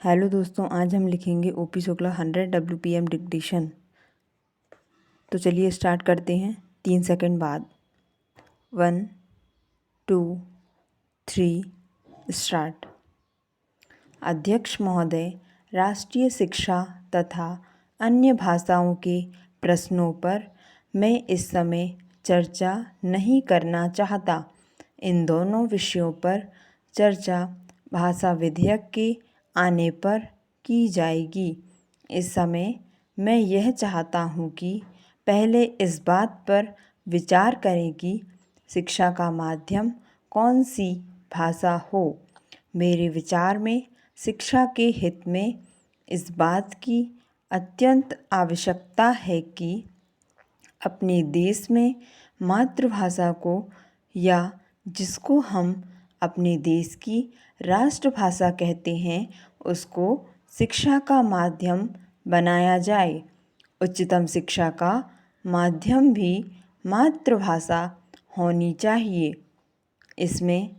Hello दोस्तों, आज हम लिखेंगे ओपी शुक्ला 100 WPM डिक्टेशन। तो चलिए स्टार्ट करते हैं 3 सेकंड बाद। 1 2 3 स्टार्ट। अध्यक्ष महोदय, राष्ट्रीय शिक्षा तथा अन्य भाषाओं के प्रश्नों पर मैं इस समय चर्चा नहीं करना चाहता। इन दोनों विषयों पर चर्चा भाषा विधेयक के आने पर की जाएगी। इस समय मैं यह चाहता हूँ कि पहले इस बात पर विचार करें कि शिक्षा का माध्यम कौन सी भाषा हो। मेरे विचार में शिक्षा के हित में इस बात की अत्यंत आवश्यकता है कि अपने देश में मातृभाषा को, या जिसको हम अपने देश की राष्ट्रभाषा कहते हैं, उसको शिक्षा का माध्यम बनाया जाए। उच्चतम शिक्षा का माध्यम भी मातृभाषा होनी चाहिए। इसमें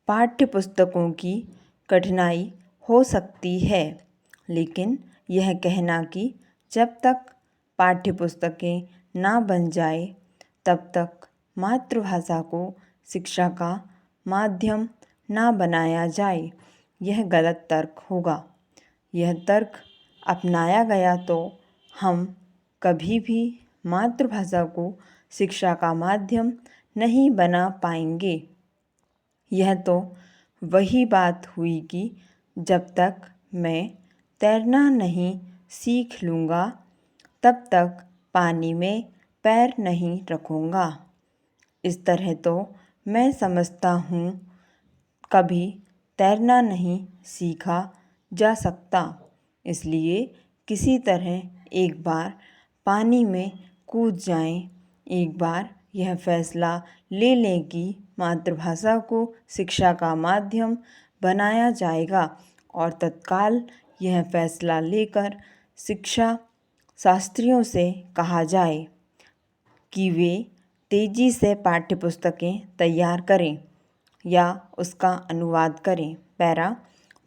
पाठ्य पुस्तकों की कठिनाई हो सकती है, लेकिन यह कहना कि जब तक पाठ्य पुस्तकें ना बन जाए तब तक मातृभाषा को शिक्षा का माध्यम ना बनाया जाए, यह गलत तर्क होगा। यह तर्क अपनाया गया तो हम कभी भी मातृभाषा को शिक्षा का माध्यम नहीं बना पाएंगे। यह तो वही बात हुई कि जब तक मैं तैरना नहीं सीख लूँगा तब तक पानी में पैर नहीं रखूँगा। इस तरह तो मैं समझता हूँ कभी तैरना नहीं सीखा जा सकता, इसलिए किसी तरह एक बार पानी में कूद जाएं। एक बार यह फैसला ले लें कि मातृभाषा को शिक्षा का माध्यम बनाया जाएगा और तत्काल यह फैसला लेकर शिक्षा शास्त्रियों से कहा जाए कि वे तेज़ी से पाठ्यपुस्तकें तैयार करें या उसका अनुवाद करें। पैरा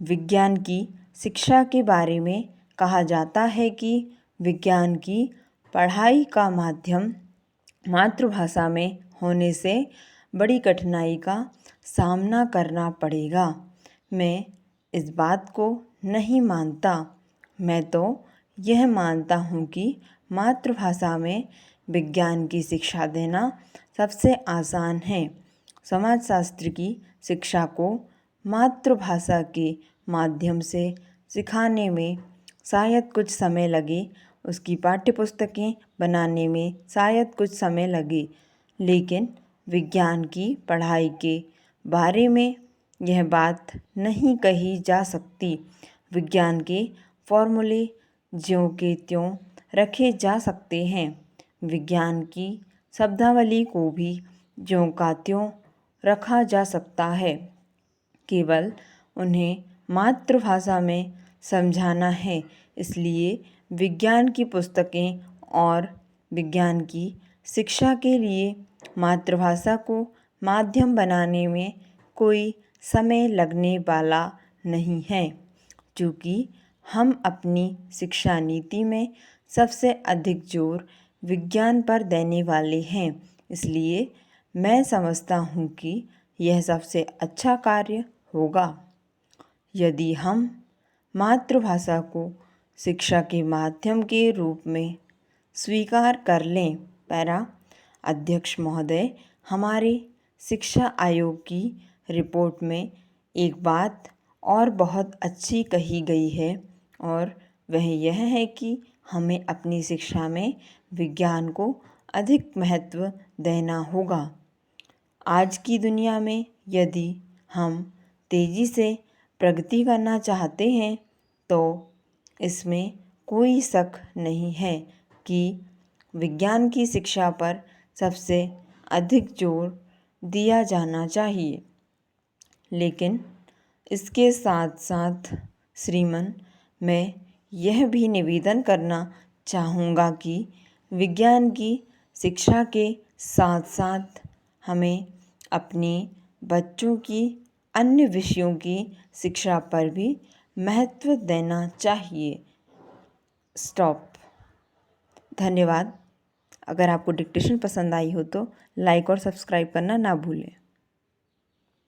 विज्ञान की शिक्षा के बारे में कहा जाता है कि विज्ञान की पढ़ाई का माध्यम मातृभाषा में होने से बड़ी कठिनाई का सामना करना पड़ेगा। मैं इस बात को नहीं मानता। मैं तो यह मानता हूँ कि मातृभाषा में विज्ञान की शिक्षा देना सबसे आसान है। समाजशास्त्र की शिक्षा को मातृभाषा के माध्यम से सिखाने में शायद कुछ समय लगे, उसकी पाठ्यपुस्तकें बनाने में शायद कुछ समय लगे, लेकिन विज्ञान की पढ़ाई के बारे में यह बात नहीं कही जा सकती। विज्ञान के फॉर्मूले ज्यों के त्यों रखे जा सकते हैं। विज्ञान की शब्दावली को भी ज्यों का त्यों रखा जा सकता है, केवल उन्हें मातृभाषा में समझाना है। इसलिए विज्ञान की पुस्तकें और विज्ञान की शिक्षा के लिए मातृभाषा को माध्यम बनाने में कोई समय लगने वाला नहीं है। चूँकि हम अपनी शिक्षा नीति में सबसे अधिक जोर विज्ञान पर देने वाले हैं, इसलिए मैं समझता हूँ कि यह सबसे अच्छा कार्य होगा यदि हम मातृभाषा को शिक्षा के माध्यम के रूप में स्वीकार कर लें। पैरा अध्यक्ष महोदय, हमारे शिक्षा आयोग की रिपोर्ट में एक बात और बहुत अच्छी कही गई है, और वह यह है कि हमें अपनी शिक्षा में विज्ञान को अधिक महत्व देना होगा। आज की दुनिया में यदि हम तेज़ी से प्रगति करना चाहते हैं तो इसमें कोई शक नहीं है कि विज्ञान की शिक्षा पर सबसे अधिक जोर दिया जाना चाहिए। लेकिन इसके साथ साथ श्रीमान, मैं यह भी निवेदन करना चाहूँगा कि विज्ञान की शिक्षा के साथ साथ हमें अपने बच्चों की अन्य विषयों की शिक्षा पर भी महत्व देना चाहिए। स्टॉप। धन्यवाद। अगर आपको डिक्टेशन पसंद आई हो तो लाइक और सब्सक्राइब करना ना भूलें।